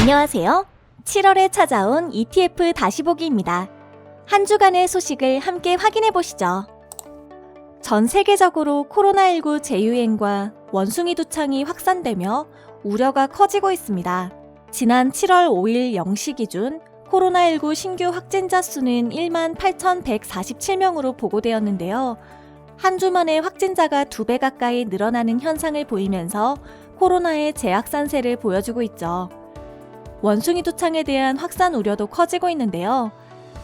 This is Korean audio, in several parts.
안녕하세요. 7월에 찾아온 ETF 다시 보기입니다. 한 주간의 소식을 함께 확인해 보시죠. 전 세계적으로 코로나19 재유행과 원숭이 두창이 확산되며 우려가 커지고 있습니다. 지난 7월 5일 0시 기준 코로나19 신규 확진자 수는 18,147명으로 보고되었는데요. 한 주 만에 확진자가 2배 가까이 늘어나는 현상을 보이면서 코로나의 재확산세를 보여주고 있죠. 원숭이 두창에 대한 확산 우려도 커지고 있는데요.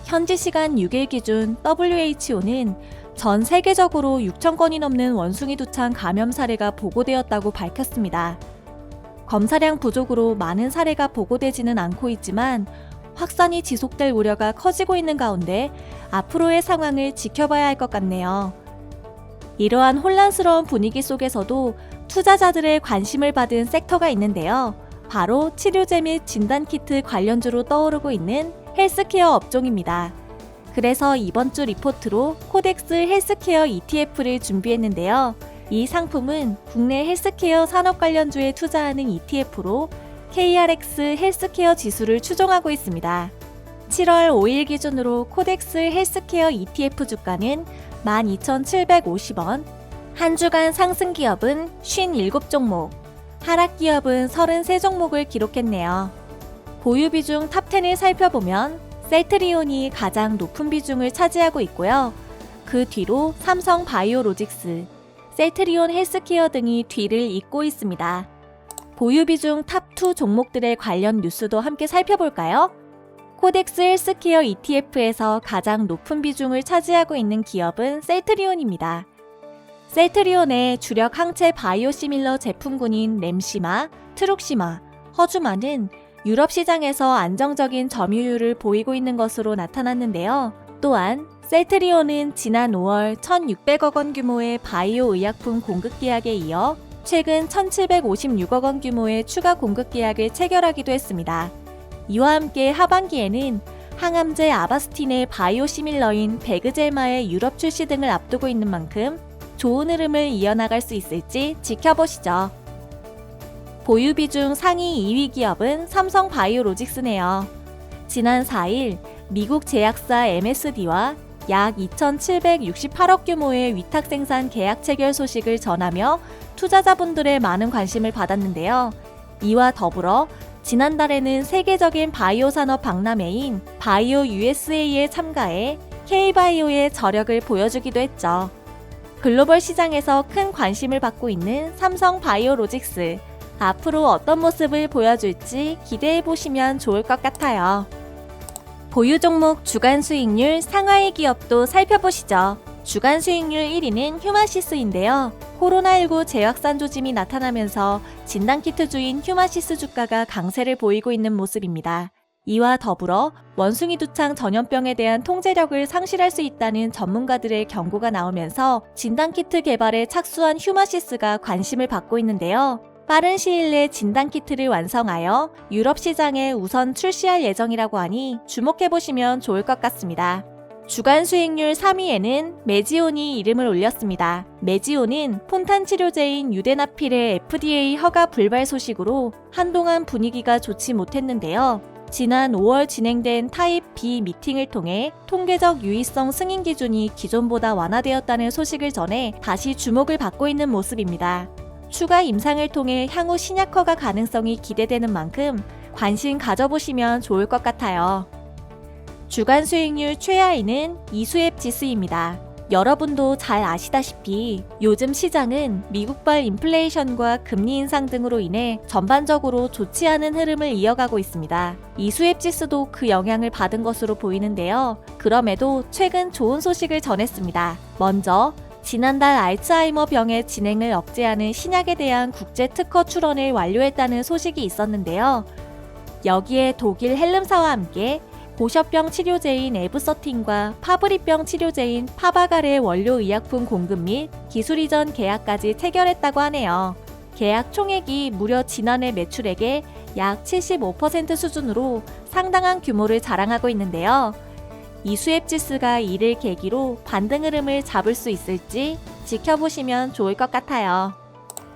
현지 시간 6일 기준 WHO는 전 세계적으로 6,000건이 넘는 원숭이 두창 감염 사례가 보고되었다고 밝혔습니다. 검사량 부족으로 많은 사례가 보고되지는 않고 있지만 확산이 지속될 우려가 커지고 있는 가운데 앞으로의 상황을 지켜봐야 할 것 같네요. 이러한 혼란스러운 분위기 속에서도 투자자들의 관심을 받은 섹터가 있는데요. 바로 치료제 및 진단키트 관련주로 떠오르고 있는 헬스케어 업종입니다. 그래서 이번 주 리포트로 코덱스 헬스케어 ETF를 준비했는데요. 이 상품은 국내 헬스케어 산업 관련주에 투자하는 ETF로 KRX 헬스케어 지수를 추종하고 있습니다. 7월 5일 기준으로 코덱스 헬스케어 ETF 주가는 12,750원, 한 주간 상승 기업은 57종목, 하락 기업은 33종목을 기록했네요. 보유 비중 탑10을 살펴보면 셀트리온이 가장 높은 비중을 차지하고 있고요. 그 뒤로 삼성 바이오로직스, 셀트리온 헬스케어 등이 뒤를 잇고 있습니다. 보유 비중 탑2 종목들의 관련 뉴스도 함께 살펴볼까요? 코덱스 헬스케어 ETF에서 가장 높은 비중을 차지하고 있는 기업은 셀트리온입니다. 셀트리온의 주력 항체 바이오시밀러 제품군인 램시마, 트룩시마, 허주마는 유럽 시장에서 안정적인 점유율을 보이고 있는 것으로 나타났는데요. 또한 셀트리온은 지난 5월 1,600억 원 규모의 바이오 의약품 공급 계약에 이어 최근 1,756억 원 규모의 추가 공급 계약을 체결하기도 했습니다. 이와 함께 하반기에는 항암제 아바스틴의 바이오시밀러인 베그젤마의 유럽 출시 등을 앞두고 있는 만큼 좋은 흐름을 이어나갈 수 있을지 지켜보시죠. 보유 비중 상위 2위 기업은 삼성 바이오로직스네요. 지난 4일 미국 제약사 MSD와 약 2,768억 규모의 위탁 생산 계약 체결 소식을 전하며 투자자분들의 많은 관심을 받았는데요. 이와 더불어 지난달에는 세계적인 바이오 산업 박람회인 바이오 USA에 참가해 K바이오의 저력을 보여주기도 했죠. 글로벌 시장에서 큰 관심을 받고 있는 삼성 바이오로직스, 앞으로 어떤 모습을 보여줄지 기대해보시면 좋을 것 같아요. 보유 종목 주간 수익률 상하이 기업도 살펴보시죠. 주간 수익률 1위는 휴마시스인데요. 코로나19 재확산 조짐이 나타나면서 진단키트주인 휴마시스 주가가 강세를 보이고 있는 모습입니다. 이와 더불어 원숭이 두창 전염병에 대한 통제력을 상실할 수 있다는 전문가들의 경고가 나오면서 진단키트 개발에 착수한 휴마시스가 관심을 받고 있는데요. 빠른 시일 내 진단키트를 완성하여 유럽 시장에 우선 출시할 예정이라고 하니 주목해보시면 좋을 것 같습니다. 주간 수익률 3위에는 메지온이 이름을 올렸습니다. 메지온은 폰탄 치료제인 유데나필의 FDA 허가 불발 소식으로 한동안 분위기가 좋지 못했는데요. 지난 5월 진행된 타입 B 미팅을 통해 통계적 유의성 승인 기준이 기존보다 완화되었다는 소식을 전해 다시 주목을 받고 있는 모습입니다. 추가 임상을 통해 향후 신약허가 가능성이 기대되는 만큼 관심 가져보시면 좋을 것 같아요. 주간 수익률 최하위는 이수앱 지수입니다. 여러분도 잘 아시다시피 요즘 시장은 미국발 인플레이션과 금리 인상 등으로 인해 전반적으로 좋지 않은 흐름을 이어가고 있습니다. 이수앱 지수도 그 영향을 받은 것으로 보이는데요. 그럼에도 최근 좋은 소식을 전했습니다. 먼저 지난달 알츠하이머 병의 진행을 억제하는 신약에 대한 국제 특허 출원을 완료했다는 소식이 있었는데요. 여기에 독일 헬름사와 함께 고셔병 치료제인 에브서틴과 파브리병 치료제인 파바갈의 원료 의약품 공급 및 기술 이전 계약까지 체결했다고 하네요. 계약 총액이 무려 지난해 매출액의 약 75% 수준으로 상당한 규모를 자랑하고 있는데요. 이수앱 지수가 이를 계기로 반등 흐름을 잡을 수 있을지 지켜보시면 좋을 것 같아요.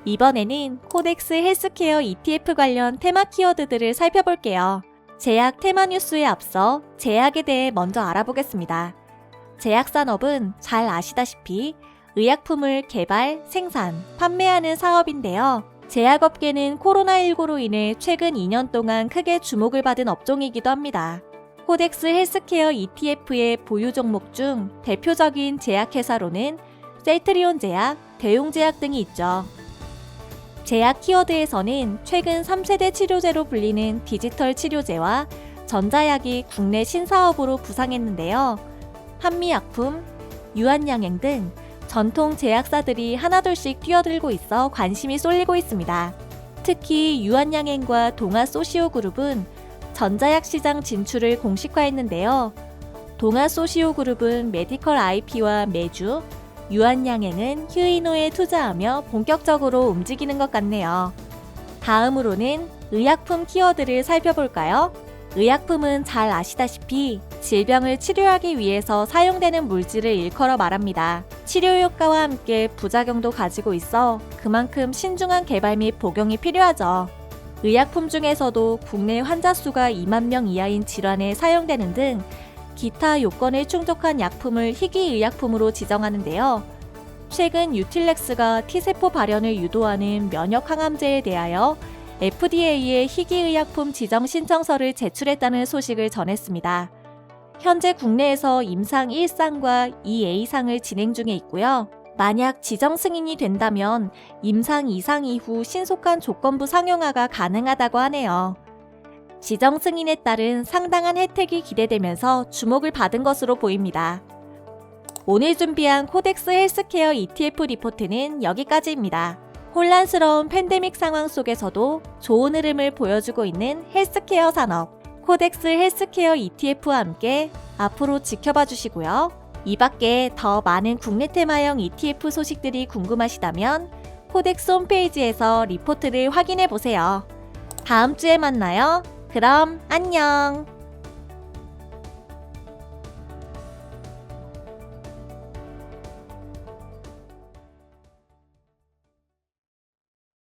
이번에는 코덱스 헬스케어 ETF 관련 테마 키워드들을 살펴볼게요. 제약 테마 뉴스에 앞서 제약에 대해 먼저 알아보겠습니다. 제약산업은 잘 아시다시피 의약품을 개발, 생산, 판매하는 사업인데요. 제약업계는 코로나19로 인해 최근 2년 동안 크게 주목을 받은 업종이기도 합니다. 코덱스 헬스케어 ETF의 보유 종목 중 대표적인 제약회사로는 셀트리온 제약, 대용제약 등이 있죠. 제약 키워드에서는 최근 3세대 치료제로 불리는 디지털 치료제와 전자약이 국내 신사업으로 부상했는데요. 한미약품, 유한양행 등 전통 제약사들이 하나둘씩 뛰어들고 있어 관심이 쏠리고 있습니다. 특히 유한양행과 동아소시오그룹은 전자약 시장 진출을 공식화했는데요. 동아소시오그룹은 메디컬 IP와 메주, 유한양행은 휴이노에 투자하며 본격적으로 움직이는 것 같네요. 다음으로는 의약품 키워드를 살펴볼까요? 의약품은 잘 아시다시피 질병을 치료하기 위해서 사용되는 물질을 일컬어 말합니다. 치료 효과와 함께 부작용도 가지고 있어 그만큼 신중한 개발 및 복용이 필요하죠. 의약품 중에서도 국내 환자 수가 2만 명 이하인 질환에 사용되는 등 기타 요건에 충족한 약품을 희귀의약품으로 지정하는데요. 최근 유틸렉스가 T세포 발현을 유도하는 면역 항암제에 대하여 FDA에 희귀의약품 지정 신청서를 제출했다는 소식을 전했습니다. 현재 국내에서 임상 1상과 2A상을 진행 중에 있고요. 만약 지정 승인이 된다면 임상 2상 이후 신속한 조건부 상용화가 가능하다고 하네요. 지정 승인에 따른 상당한 혜택이 기대되면서 주목을 받은 것으로 보입니다. 오늘 준비한 코덱스 헬스케어 ETF 리포트는 여기까지입니다. 혼란스러운 팬데믹 상황 속에서도 좋은 흐름을 보여주고 있는 헬스케어 산업, 코덱스 헬스케어 ETF와 함께 앞으로 지켜봐 주시고요. 이 밖에 더 많은 국내 테마형 ETF 소식들이 궁금하시다면 코덱스 홈페이지에서 리포트를 확인해 보세요. 다음 주에 만나요. 그럼 안녕!